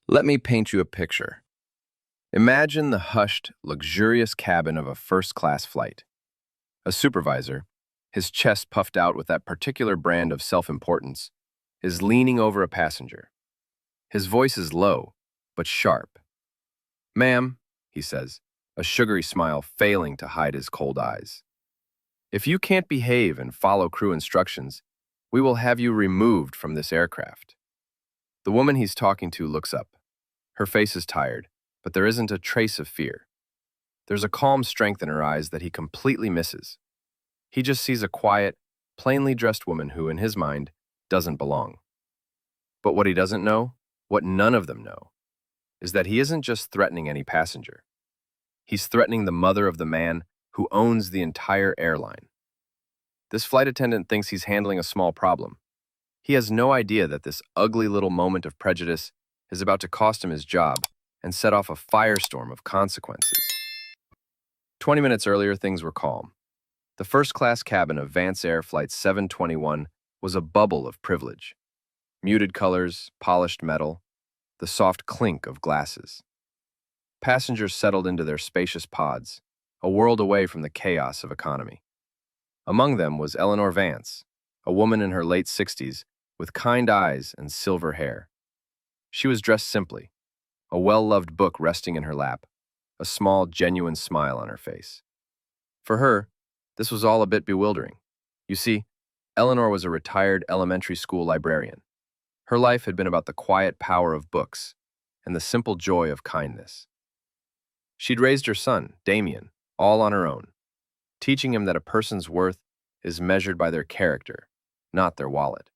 Let me paint you a picture. Imagine the hushed, luxurious cabin of a first-class flight. A supervisor, his chest puffed out with that particular brand of self-importance, is leaning over a passenger. His voice is low, but sharp. "Ma'am," he says, a sugary smile failing to hide his cold eyes. "If you can't behave and follow crew instructions, we will have you removed from this aircraft." The woman he's talking to looks up. Her face is tired, but there isn't a trace of fear. There's a calm strength in her eyes that he completely misses. He just sees a quiet, plainly dressed woman who, in his mind, doesn't belong. But what he doesn't know, what none of them know, is that he isn't just threatening any passenger. He's threatening the mother of the man who owns the entire airline. This flight attendant thinks he's handling a small problem. He has no idea that this ugly little moment of prejudice is about to cost him his job and set off a firestorm of consequences. 20 minutes earlier, things were calm. The first-class cabin of Vance Air Flight 721 was a bubble of privilege. Muted colors, polished metal, the soft clink of glasses. Passengers settled into their spacious pods, a world away from the chaos of economy. Among them was Eleanor Vance, a woman in her late 60s with kind eyes and silver hair. She was dressed simply, a well-loved book resting in her lap, a small, genuine smile on her face. For her, this was all a bit bewildering. You see, Eleanor was a retired elementary school librarian. Her life had been about the quiet power of books and the simple joy of kindness. She'd raised her son, Damien, all on her own, teaching him that a person's worth is measured by their character, not their wallet.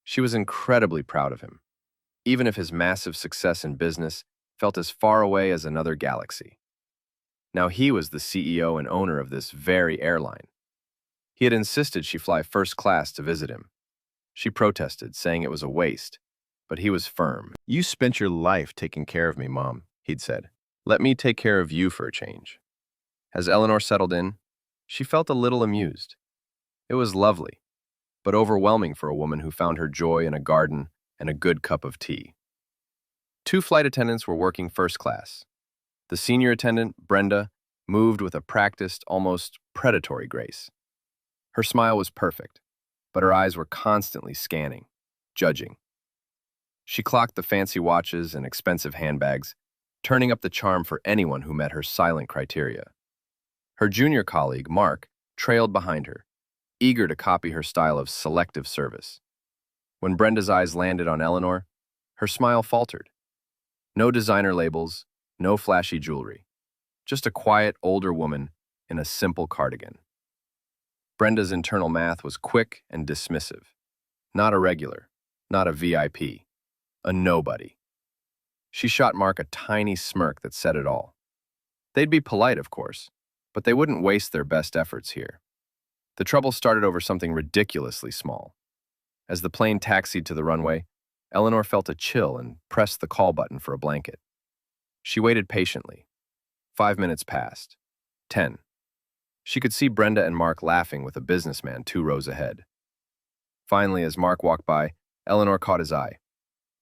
She was incredibly proud of him, even if his massive success in business felt as far away as another galaxy. Now he was the CEO and owner of this very airline. He had insisted she fly first class to visit him. She protested, saying it was a waste, but he was firm. "You spent your life taking care of me, Mom," he'd said. "Let me take care of you for a change." As Eleanor settled in, she felt a little amused. It was lovely, but overwhelming for a woman who found her joy in a garden and a good cup of tea. Two flight attendants were working first class. The senior attendant, Brenda, moved with a practiced, almost predatory grace. Her smile was perfect, but her eyes were constantly scanning, judging. She clocked the fancy watches and expensive handbags, turning up the charm for anyone who met her silent criteria. Her junior colleague, Mark, trailed behind her, eager to copy her style of selective service. When Brenda's eyes landed on Eleanor, her smile faltered. No designer labels, no flashy jewelry. Just a quiet, older woman in a simple cardigan. Brenda's internal math was quick and dismissive. Not a regular, not a VIP, a nobody. She shot Mark a tiny smirk that said it all. They'd be polite, of course, but they wouldn't waste their best efforts here. The trouble started over something ridiculously small. As the plane taxied to the runway, Eleanor felt a chill and pressed the call button for a blanket. She waited patiently. 5 minutes passed. 10. She could see Brenda and Mark laughing with a businessman 2 rows ahead. Finally, as Mark walked by, Eleanor caught his eye.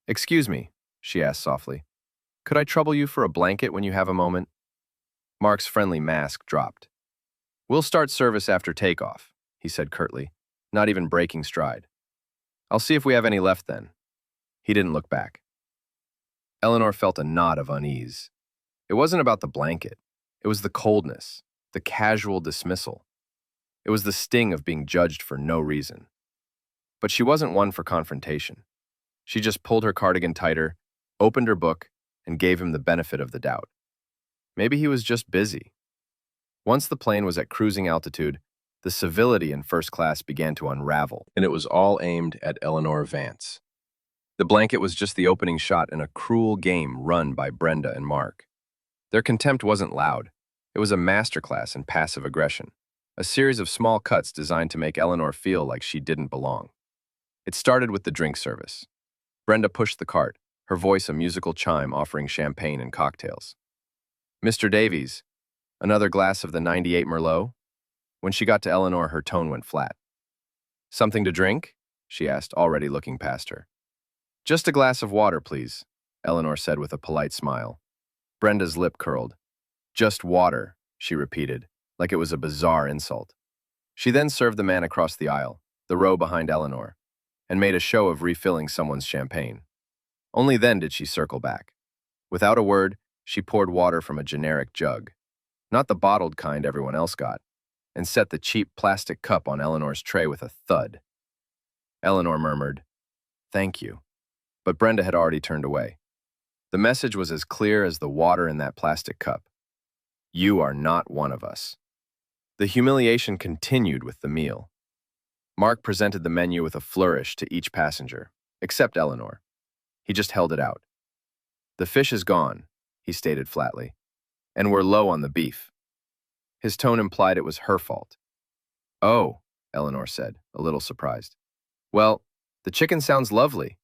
"Excuse me," she asked softly. "Could I trouble you for a blanket when you have a moment?" Mark's friendly mask dropped. "We'll start service after takeoff," he said curtly, not even breaking stride. "I'll see if we have any left then." He didn't look back. Eleanor felt a knot of unease. It wasn't about the blanket. It was the coldness, the casual dismissal. It was the sting of being judged for no reason. But she wasn't one for confrontation. She just pulled her cardigan tighter, opened her book, and gave him the benefit of the doubt. Maybe he was just busy. Once the plane was at cruising altitude, the civility in first class began to unravel, and it was all aimed at Eleanor Vance. The blanket was just the opening shot in a cruel game run by Brenda and Mark. Their contempt wasn't loud. It was a masterclass in passive aggression, a series of small cuts designed to make Eleanor feel like she didn't belong. It started with the drink service. Brenda pushed the cart, her voice a musical chime offering champagne and cocktails. "Mr. Davies, another glass of the 98 Merlot?" When she got to Eleanor, her tone went flat. "Something to drink?" she asked, already looking past her. "Just a glass of water, please," Eleanor said with a polite smile. Brenda's lip curled. Just water, she repeated, like it was a bizarre insult. She then served the man across the aisle, the row behind Eleanor, and made a show of refilling someone's champagne. Only then did she circle back. Without a word, she poured water from a generic jug, not the bottled kind everyone else got, and set the cheap plastic cup on Eleanor's tray with a thud. Eleanor murmured, "Thank you," but Brenda had already turned away. The message was as clear as the water in that plastic cup. You are not one of us. The humiliation continued with the meal. Mark presented the menu with a flourish to each passenger, except Eleanor. He just held it out. "The fish is gone," he stated flatly, "and we're low on the beef." His tone implied it was her fault. "Oh," Eleanor said, a little surprised. "Well, the chicken sounds lovely."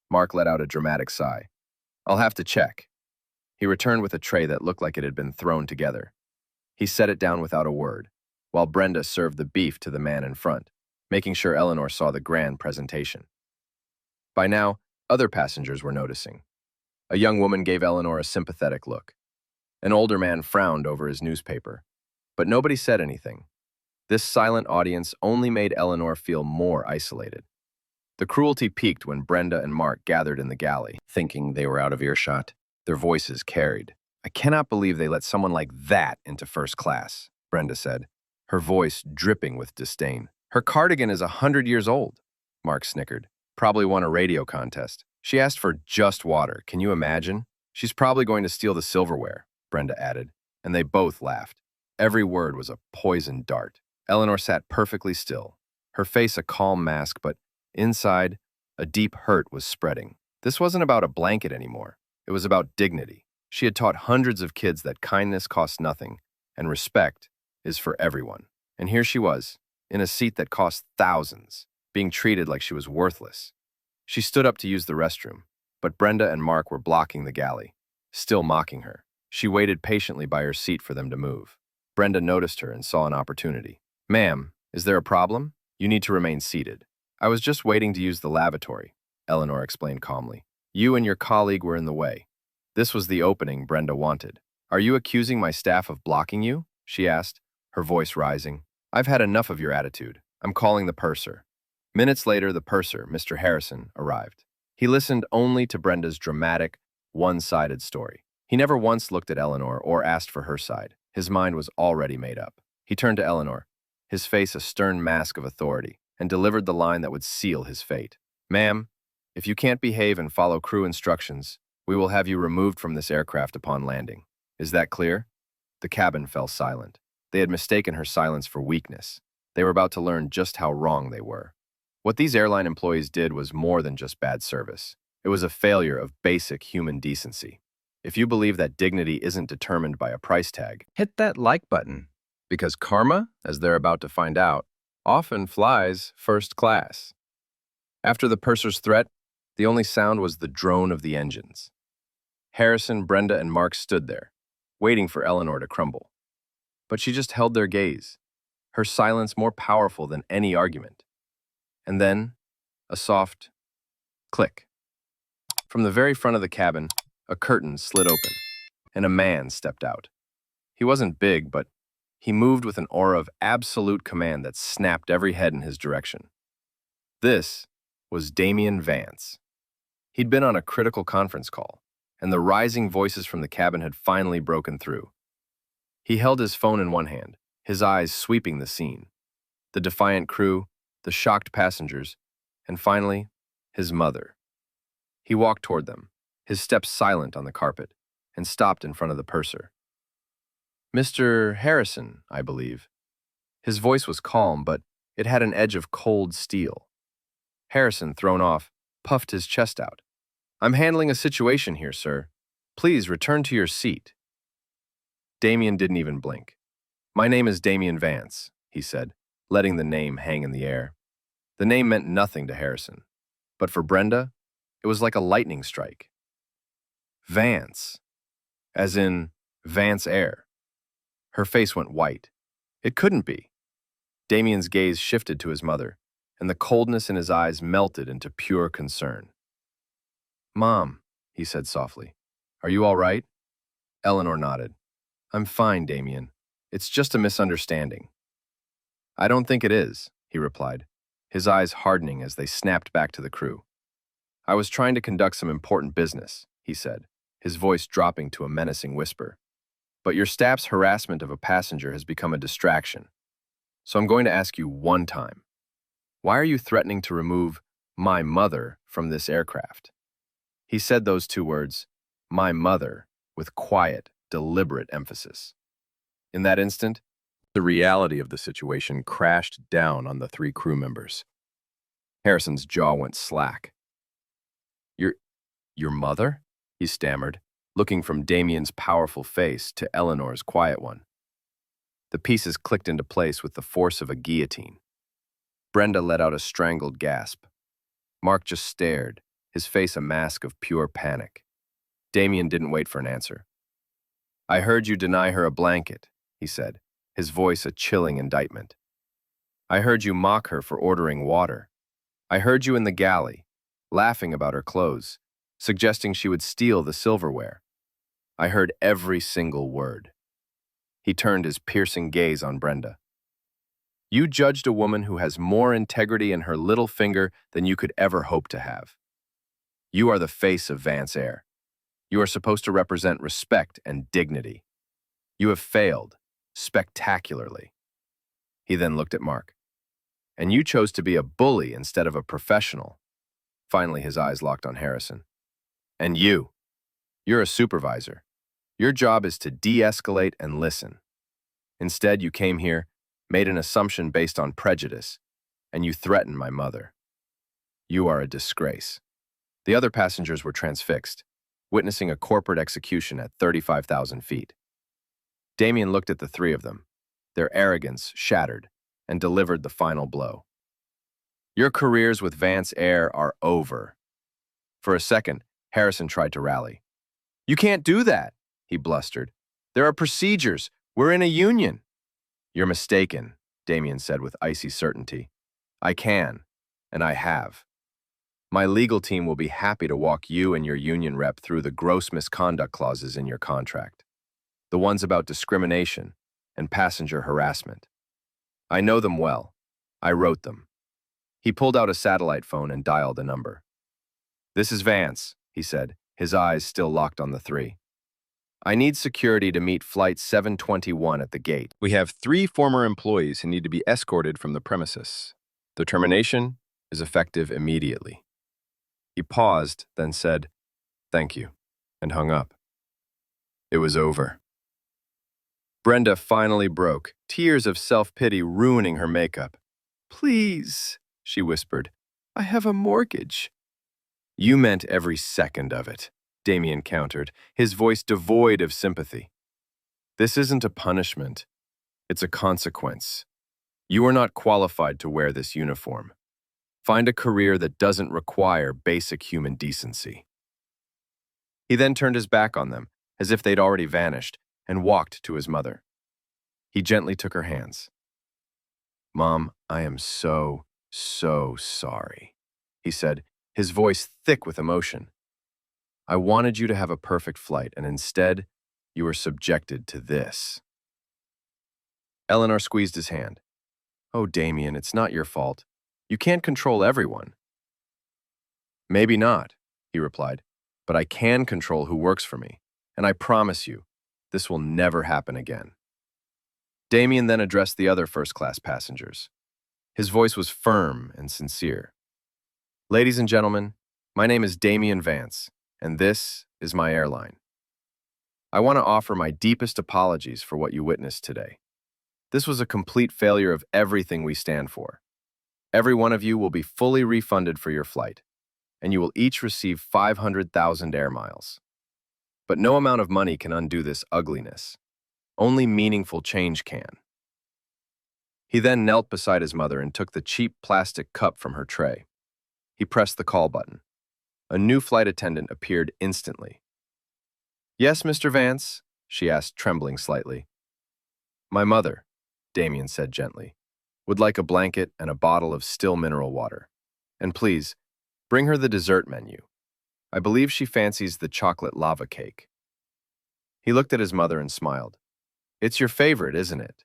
Mark let out a dramatic sigh. "I'll have to check." He returned with a tray that looked like it had been thrown together. He set it down without a word, while Brenda served the beef to the man in front, making sure Eleanor saw the grand presentation. By now, other passengers were noticing. A young woman gave Eleanor a sympathetic look. An older man frowned over his newspaper, but nobody said anything. This silent audience only made Eleanor feel more isolated. The cruelty peaked when Brenda and Mark gathered in the galley, thinking they were out of earshot. Their voices carried. "I cannot believe they let someone like that into first class," Brenda said, her voice dripping with disdain. "Her cardigan is 100 years old," Mark snickered. "Probably won a radio contest. She asked for just water. Can you imagine? She's probably going to steal the silverware," Brenda added, and they both laughed. Every word was a poisoned dart. Eleanor sat perfectly still, her face a calm mask, but inside, a deep hurt was spreading. This wasn't about a blanket anymore. It was about dignity. She had taught hundreds of kids that kindness costs nothing, and respect is for everyone. And here she was, in a seat that cost thousands, being treated like she was worthless. She stood up to use the restroom, but Brenda and Mark were blocking the galley, still mocking her. She waited patiently by her seat for them to move. Brenda noticed her and saw an opportunity. "Ma'am, is there a problem? You need to remain seated." "I was just waiting to use the lavatory," Eleanor explained calmly. "You and your colleague were in the way." This was the opening Brenda wanted. "Are you accusing my staff of blocking you?" she asked, her voice rising. "I've had enough of your attitude. I'm calling the purser." Minutes later, the purser, Mr. Harrison, arrived. He listened only to Brenda's dramatic, one-sided story. He never once looked at Eleanor or asked for her side. His mind was already made up. He turned to Eleanor, his face a stern mask of authority, and delivered the line that would seal his fate. "Ma'am, if you can't behave and follow crew instructions, we will have you removed from this aircraft upon landing. Is that clear?" The cabin fell silent. They had mistaken her silence for weakness. They were about to learn just how wrong they were. What these airline employees did was more than just bad service. It was a failure of basic human decency. If you believe that dignity isn't determined by a price tag, hit that like button, because karma, as they're about to find out, often flies first class. After the purser's threat, the only sound was the drone of the engines. Harrison, Brenda, and Mark stood there, waiting for Eleanor to crumble. But she just held their gaze, her silence more powerful than any argument. And then, a soft click. From the very front of the cabin, a curtain slid open, and a man stepped out. He wasn't big, but he moved with an aura of absolute command that snapped every head in his direction. This was Damian Vance. He'd been on a critical conference call, and the rising voices from the cabin had finally broken through. He held his phone in one hand, his eyes sweeping the scene. The defiant crew, the shocked passengers, and finally, his mother. He walked toward them, his steps silent on the carpet, and stopped in front of the purser. "Mr. Harrison, I believe." His voice was calm, but it had an edge of cold steel. Harrison, thrown off, puffed his chest out. "I'm handling a situation here, sir. Please return to your seat." Damian didn't even blink. "My name is Damian Vance," he said, letting the name hang in the air. The name meant nothing to Harrison, but for Brenda, it was like a lightning strike. Vance, as in Vance Air. Her face went white. It couldn't be. Damian's gaze shifted to his mother, and the coldness in his eyes melted into pure concern. "Mom," he said softly. Are you all right? Eleanor nodded. I'm fine, Damien. It's just a misunderstanding. I don't think it is, he replied, his eyes hardening as they snapped back to the crew. I was trying to conduct some important business, he said, his voice dropping to a menacing whisper. But your staff's harassment of a passenger has become a distraction. So I'm going to ask you one time. Why are you threatening to remove my mother from this aircraft? He said those two words, my mother, with quiet, deliberate emphasis. In that instant, the reality of the situation crashed down on the three crew members. Harrison's jaw went slack. Your mother? He stammered, looking from Damien's powerful face to Eleanor's quiet one. The pieces clicked into place with the force of a guillotine. Brenda let out a strangled gasp. Mark just stared, his face a mask of pure panic. Damien didn't wait for an answer. I heard you deny her a blanket, he said, his voice a chilling indictment. I heard you mock her for ordering water. I heard you in the galley, laughing about her clothes, suggesting she would steal the silverware. I heard every single word. He turned his piercing gaze on Brenda. You judged a woman who has more integrity in her little finger than you could ever hope to have. You are the face of Vance Air. You are supposed to represent respect and dignity. You have failed, spectacularly. He then looked at Mark. And you chose to be a bully instead of a professional. Finally, his eyes locked on Harrison. And you're a supervisor. Your job is to de-escalate and listen. Instead, you came here, made an assumption based on prejudice, and you threatened my mother. You are a disgrace. The other passengers were transfixed, witnessing a corporate execution at 35,000 feet. Damien looked at the three of them, their arrogance shattered, and delivered the final blow. Your careers with Vance Air are over. For a second, Harrison tried to rally. You can't do that, he blustered. There are procedures. We're in a union. You're mistaken, Damien said with icy certainty. I can, and I have. My legal team will be happy to walk you and your union rep through the gross misconduct clauses in your contract. The ones about discrimination and passenger harassment. I know them well. I wrote them. He pulled out a satellite phone and dialed a number. This is Vance, he said, his eyes still locked on the three. I need security to meet Flight 721 at the gate. We have 3 former employees who need to be escorted from the premises. The termination is effective immediately. He paused, then said, Thank you, and hung up. It was over. Brenda finally broke, tears of self-pity ruining her makeup. Please, she whispered, I have a mortgage. You meant every second of it, Damien countered, his voice devoid of sympathy. This isn't a punishment. It's a consequence. You are not qualified to wear this uniform. Find a career that doesn't require basic human decency. He then turned his back on them, as if they'd already vanished, and walked to his mother. He gently took her hands. Mom, I am so sorry, he said, his voice thick with emotion. I wanted you to have a perfect flight, and instead, you were subjected to this. Eleanor squeezed his hand. Oh, Damien, it's not your fault. You can't control everyone. Maybe not, he replied, but I can control who works for me, and I promise you, this will never happen again. Damien then addressed the other first-class passengers. His voice was firm and sincere. Ladies and gentlemen, my name is Damien Vance, and this is my airline. I want to offer my deepest apologies for what you witnessed today. This was a complete failure of everything we stand for. Every one of you will be fully refunded for your flight, and you will each receive 500,000 air miles. But no amount of money can undo this ugliness. Only meaningful change can. He then knelt beside his mother and took the cheap plastic cup from her tray. He pressed the call button. A new flight attendant appeared instantly. Yes, Mr. Vance, she asked, trembling slightly. My mother, Damien said gently, would like a blanket and a bottle of still mineral water. And please, bring her the dessert menu. I believe she fancies the chocolate lava cake. He looked at his mother and smiled. It's your favorite, isn't it?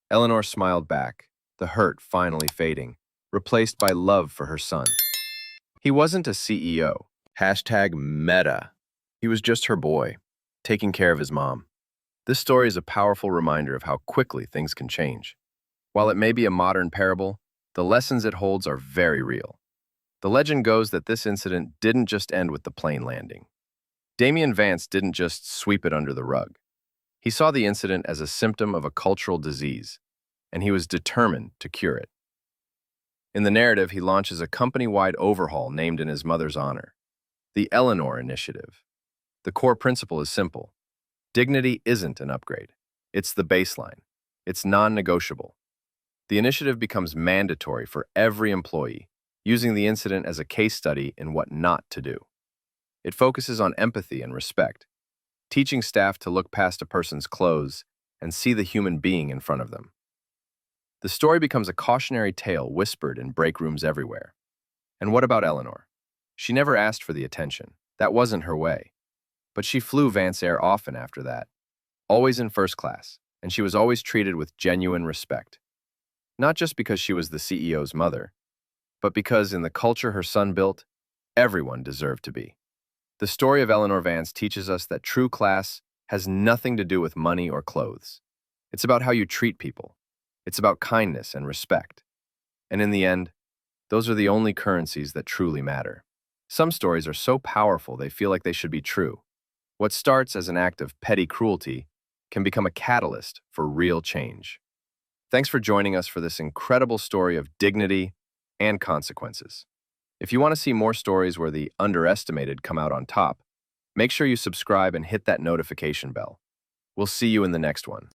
Eleanor smiled back, the hurt finally fading, replaced by love for her son. He wasn't a CEO. Hashtag meta. He was just her boy, taking care of his mom. This story is a powerful reminder of how quickly things can change. While it may be a modern parable, the lessons it holds are very real. The legend goes that this incident didn't just end with the plane landing. Damian Vance didn't just sweep it under the rug. He saw the incident as a symptom of a cultural disease, and he was determined to cure it. In the narrative, he launches a company-wide overhaul named in his mother's honor, the Eleanor Initiative. The core principle is simple. Dignity isn't an upgrade. It's the baseline. It's non-negotiable. The initiative becomes mandatory for every employee, using the incident as a case study in what not to do. It focuses on empathy and respect, teaching staff to look past a person's clothes and see the human being in front of them. The story becomes a cautionary tale whispered in break rooms everywhere. And what about Eleanor? She never asked for the attention. That wasn't her way. But she flew Vance Air often after that, always in first class, and she was always treated with genuine respect. Not just because she was the CEO's mother, but because in the culture her son built, everyone deserved to be. The story of Eleanor Vance teaches us that true class has nothing to do with money or clothes. It's about how you treat people. It's about kindness and respect. And in the end, those are the only currencies that truly matter. Some stories are so powerful they feel like they should be true. What starts as an act of petty cruelty can become a catalyst for real change. Thanks for joining us for this incredible story of dignity and consequences. If you want to see more stories where the underestimated come out on top, make sure you subscribe and hit that notification bell. We'll see you in the next one.